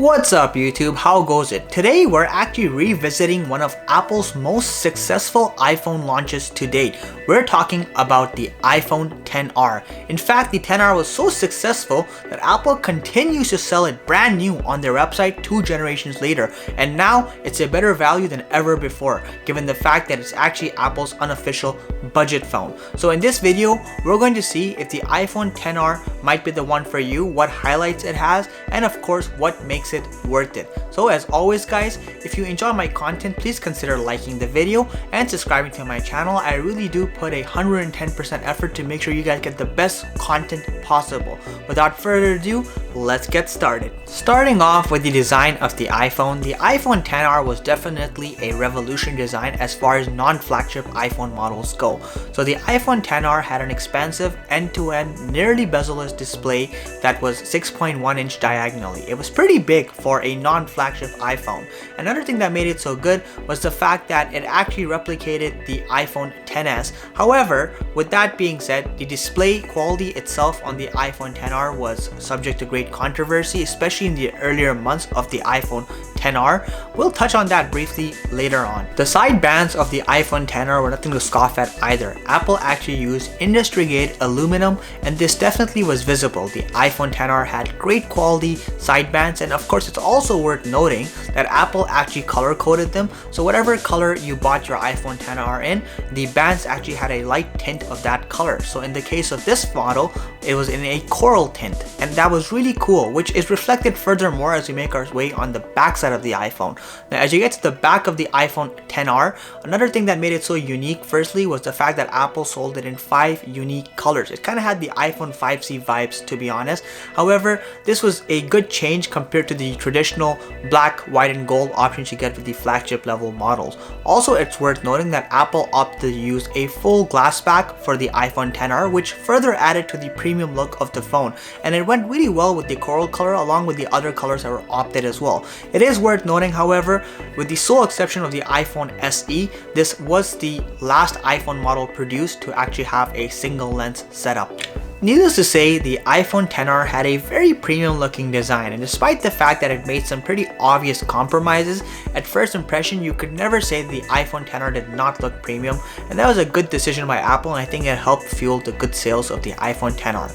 What's up YouTube, how goes it? Today we're actually revisiting one of Apple's most successful iPhone launches to date. We're talking about the iPhone XR. In fact, the XR was so successful that Apple continues to sell it brand new on their website 2 generations later, and now it's a better value than ever before, given the fact that it's actually Apple's unofficial budget phone. So in this video, we're going to see if the iPhone XR might be the one for you, what highlights it has, and of course what makes it worth it. So as always guys, if you enjoy my content, please consider liking the video and subscribing to my channel. I really do put 110% effort to make sure you guys get the best content possible. Without further ado, let's get started. Starting off with the design of the iPhone XR was definitely a revolution design as far as non-flagship iPhone models go. So the iPhone XR had an expansive end-to-end nearly bezel-less display that was 6.1 inch diagonally. It was pretty big for a non-flagship iPhone. Another thing that made it so good was the fact that it actually replicated the iPhone XS. However, with that being said, the display quality itself on the iPhone XR was subject to great controversy, especially in the earlier months of the iPhone XR. We'll touch on that briefly later on. The side bands of the iPhone XR were nothing to scoff at either. Apple actually used industry-grade aluminum, and this definitely was visible. The iPhone XR had great quality side bands, and of course it's also worth noting that Apple actually color coded them, so whatever color you bought your iPhone XR in, the bands actually had a light tint of that color. So in the case of this model, it was in a coral tint, and that was really cool, which is reflected furthermore as we make our way on the back side of the iPhone. Now as you get to the back of the iPhone XR, another thing that made it so unique firstly was the fact that Apple sold it in 5 unique colors. It kind of had the iPhone 5C vibes, to be honest. However, this was a good change compared to the traditional black, white, and gold options you get with the flagship level models. Also, it's worth noting that Apple opted to use a full glass back for the iPhone XR, which further added to the premium look of the phone, and it went really well with the coral color along with the other colors that were opted as well. It is worth noting, however, with the sole exception of the iPhone SE, this was the last iPhone model produced to actually have a single lens setup. Needless to say, the iPhone XR had a very premium looking design, and despite the fact that it made some pretty obvious compromises, at first impression you could never say the iPhone XR did not look premium, and that was a good decision by Apple, and I think it helped fuel the good sales of the iPhone XR.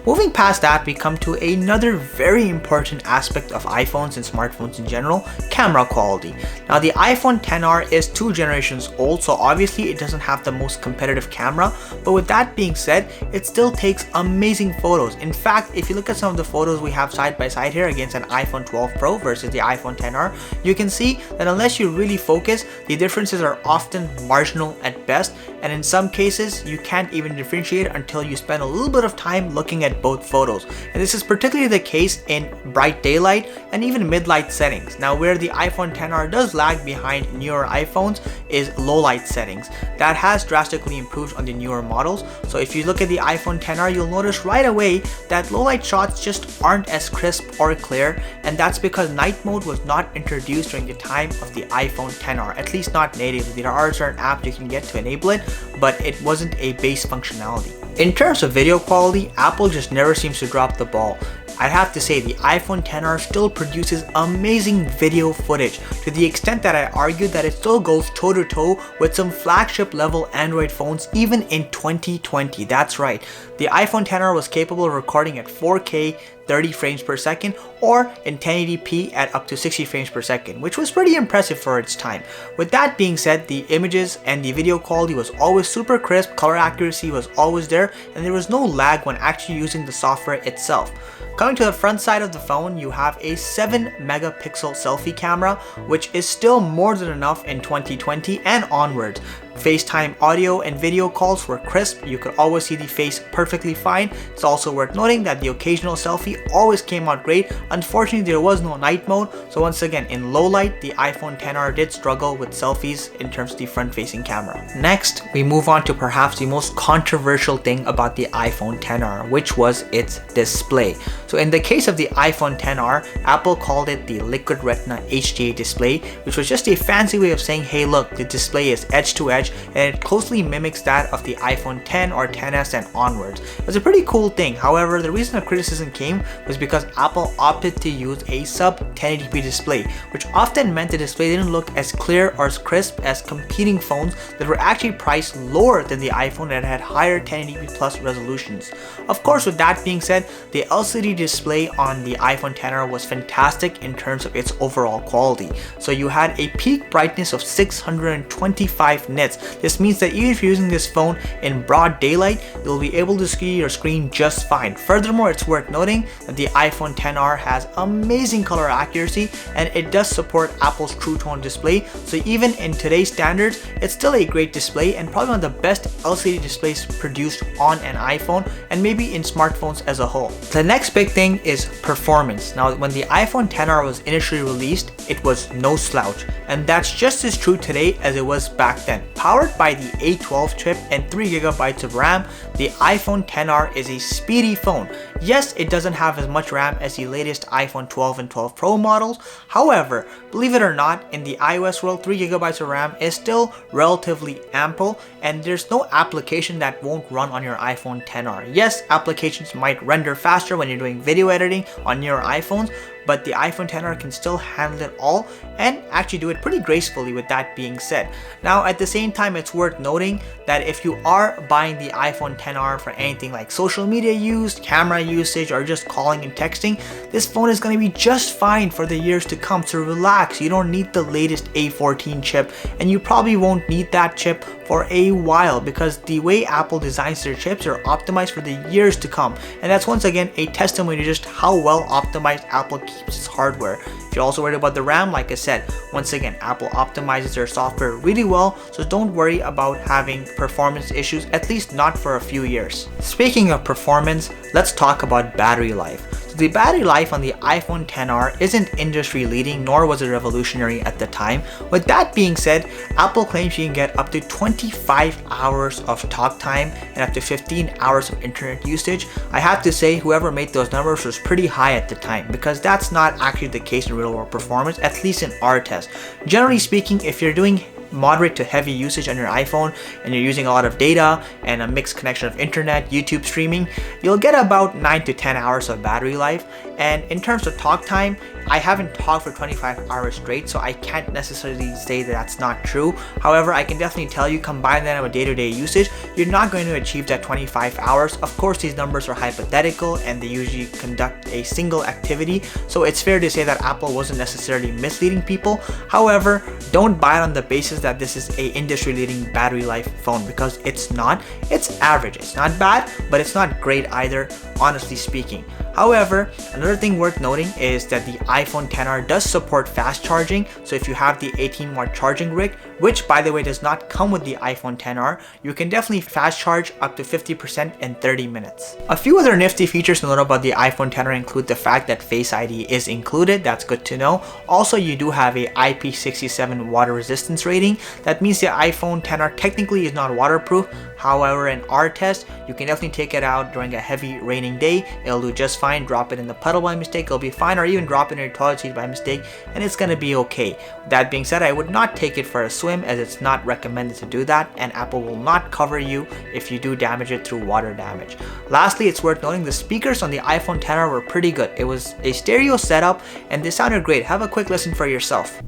Moving past that, we come to another very important aspect of iPhones and smartphones in general, camera quality. Now the iPhone XR is 2 generations old, so obviously it doesn't have the most competitive camera, but with that being said, it still takes amazing photos. In fact, if you look at some of the photos we have side by side here against an iPhone 12 Pro versus the iPhone XR, you can see that unless you really focus, the differences are often marginal at best, and in some cases you can't even differentiate until you spend a little bit of time looking at both photos. And this is particularly the case in bright daylight and even mid-light settings. Now where the iPhone XR does lag behind newer iPhones is low light settings. That has drastically improved on the newer models. So if you look at the iPhone XR, you'll notice right away that low light shots just aren't as crisp or clear, and that's because night mode was not introduced during the time of the iPhone XR, at least not natively. There are certain apps you can get to enable it, but it wasn't a base functionality. In terms of video quality, Apple just never seems to drop the ball. I'd have to say the iPhone XR still produces amazing video footage, to the extent that I argue that it still goes toe to toe with some flagship level Android phones even in 2020. That's right, the iPhone XR was capable of recording at 4K 30 frames per second or in 1080p at up to 60 frames per second, which was pretty impressive for its time. With that being said, the images and the video quality was always super crisp, color accuracy was always there, and there was no lag when actually using the software itself. Coming to the front side of the phone, you have a 7 megapixel selfie camera, which is still more than enough in 2020 and onwards. FaceTime audio and video calls were crisp. You could always see the face perfectly fine. It's also worth noting that the occasional selfie always came out great. Unfortunately, there was no night mode, so once again, in low light, the iPhone XR did struggle with selfies in terms of the front-facing camera. Next, we move on to perhaps the most controversial thing about the iPhone XR, which was its display. So in the case of the iPhone XR, Apple called it the Liquid Retina HDR display, which was just a fancy way of saying, hey look, the display is edge to edge edge, and it closely mimics that of the iPhone 10 or 10s and onwards. It's a pretty cool thing. However, the reason the criticism came was because Apple opted to use a sub 1080p display, which often meant the display didn't look as clear or as crisp as competing phones that were actually priced lower than the iPhone that had higher 1080p plus resolutions. Of course, with that being said, the LCD display on the iPhone XR was fantastic in terms of its overall quality. So you had a peak brightness of 625 nits. This means that even if you're using this phone in broad daylight, you'll be able to see your screen just fine. Furthermore, it's worth noting that the iPhone XR has amazing color accuracy, and it does support Apple's True Tone display. So even in today's standards, it's still a great display and probably one of the best LCD displays produced on an iPhone and maybe in smartphones as a whole. The next big thing is performance. Now, when the iPhone XR was initially released, it was no slouch, and that's just as true today as it was back then. Powered by the A12 chip and 3GB of RAM, the iPhone XR is a speedy phone. Yes, it doesn't have as much RAM as the latest iPhone 12 and 12 Pro models. However, believe it or not, in the iOS world, 3GB of RAM is still relatively ample, and there's no application that won't run on your iPhone XR. Yes, applications might render faster when you're doing video editing on your iPhones, but the iPhone XR can still handle it all and actually do it pretty gracefully, with that being said. Now, at the same time, it's worth noting that if you are buying the iPhone XR for anything like social media use, camera usage, or just calling and texting, this phone is going to be just fine for the years to come. So relax, you don't need the latest A14 chip, and you probably won't need that chip for a while, because the way Apple designs their chips are optimized for the years to come. And that's once again a testimony to just how well optimized Apple keeps its hardware. If you're also worried about the RAM, like I said, once again, Apple optimizes their software really well, so don't worry about having performance issues, at least not for a few years. Speaking of performance, let's talk about battery life. The battery life on the iPhone XR isn't industry leading, nor was it revolutionary at the time. With that being said, Apple claims you can get up to 25 hours of talk time and up to 15 hours of internet usage. I have to say, whoever made those numbers was pretty high at the time, because that's not actually the case in real world performance, at least in our test. Generally speaking, if you're doing moderate to heavy usage on your iPhone and you're using a lot of data and a mixed connection of internet, YouTube streaming, you'll get about 9 to 10 hours of battery life. And in terms of talk time, I haven't talked for 25 hours straight, so I can't necessarily say that that's not true. However, I can definitely tell you, combine that with day-to-day usage, you're not going to achieve that 25 hours. Of course, these numbers are hypothetical and they usually conduct a single activity, so it's fair to say that Apple wasn't necessarily misleading people. However, don't buy it on the basis that this is a industry-leading battery life phone, because it's not. It's average. It's not bad, but it's not great either, honestly speaking. However, another thing worth noting is that the iPhone XR does support fast charging. So if you have the 18-watt charging rig, which by the way does not come with the iPhone XR, you can definitely fast charge up to 50% in 30 minutes. A few other nifty features to note about the iPhone XR include the fact that Face ID is included. That's good to know. Also, you do have a IP67 water resistance rating. That means the iPhone XR technically is not waterproof. However, in our test, you can definitely take it out during a heavy raining day. It'll do just fine. Drop it in the puddle by mistake, it'll be fine, or even drop it in your toilet seat by mistake, and it's gonna be okay. That being said, I would not take it for a swim, as it's not recommended to do that, and Apple will not cover you if you do damage it through water damage. Lastly, it's worth noting the speakers on the iPhone XR were pretty good. It was a stereo setup and they sounded great. Have a quick listen for yourself.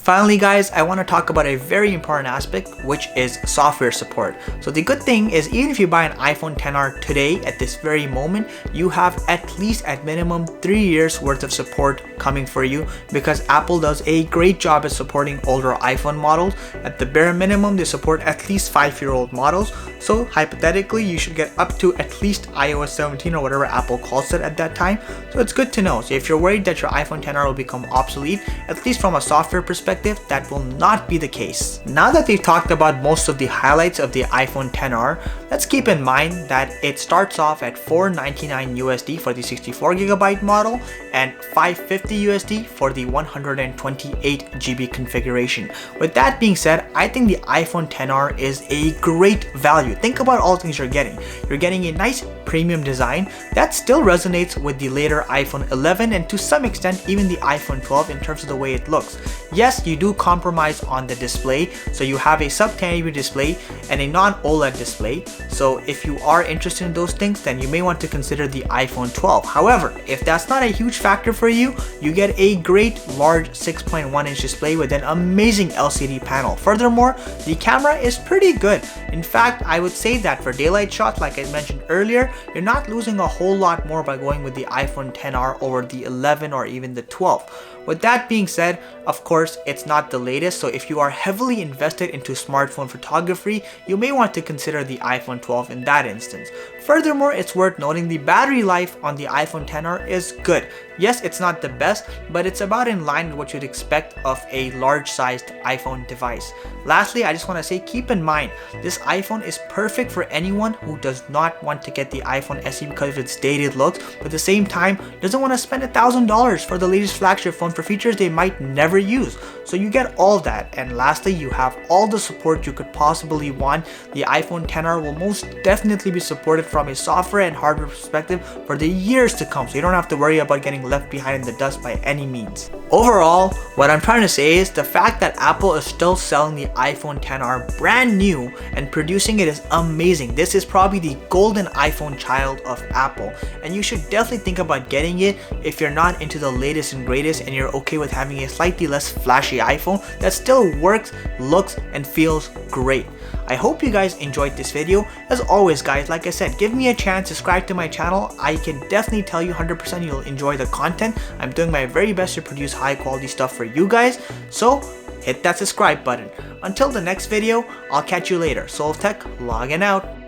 Finally guys, I want to talk about a very important aspect, which is software support. So the good thing is, even if you buy an iPhone XR today at this very moment, you have at least at minimum 3 years worth of support coming for you, because Apple does a great job at supporting older iPhone models. At the bare minimum, they support at least 5-year-old models. So hypothetically, you should get up to at least iOS 17 or whatever Apple calls it at that time. So it's good to know. So if you're worried that your iPhone XR will become obsolete, at least from a software perspective, perspective, that will not be the case. Now that we've talked about most of the highlights of the iPhone XR, let's keep in mind that it starts off at $499 USD for the 64GB model and $550 USD for the 128GB configuration. With that being said, I think the iPhone XR is a great value. Think about all things you're getting. You're getting a nice premium design that still resonates with the later iPhone 11 and to some extent even the iPhone 12 in terms of the way it looks. Yes, you do compromise on the display, so you have a sub 1080p display and a non-OLED display. So if you are interested in those things, then you may want to consider the iPhone 12. However, if that's not a huge factor for you, you get a great large 6.1-inch display with an amazing LCD panel. Furthermore, the camera is pretty good. In fact, I would say that for daylight shots, like I mentioned earlier, you're not losing a whole lot more by going with the iPhone XR over the 11 or even the 12. With that being said, of course, it's not the latest, so if you are heavily invested into smartphone photography, you may want to consider the iPhone 12 in that instance. Furthermore, it's worth noting the battery life on the iPhone XR is good. Yes, it's not the best, but it's about in line with what you'd expect of a large-sized iPhone device. Lastly, I just want to say, keep in mind, this iPhone is perfect for anyone who does not want to get the iPhone SE because of its dated looks, but at the same time, doesn't want to spend $1,000 for the latest flagship phone for features they might never use. So you get all that, and lastly, you have all the support you could possibly want. The iPhone XR will most definitely be supported from a software and hardware perspective for the years to come, so you don't have to worry about getting left behind in the dust by any means. Overall, what I'm trying to say is the fact that Apple is still selling the iPhone XR brand new and producing it is amazing. This is probably the golden iPhone child of Apple, and you should definitely think about getting it if you're not into the latest and greatest and you're okay with having a slightly less flashy iPhone that still works, looks, and feels great. I hope you guys enjoyed this video. As always guys, like I said, give me a chance, subscribe to my channel. I can definitely tell you 100% you'll enjoy the content. I'm doing my very best to produce high quality stuff for you guys, so hit that subscribe button. Until the next video, I'll catch you later. Soul of Tech logging out.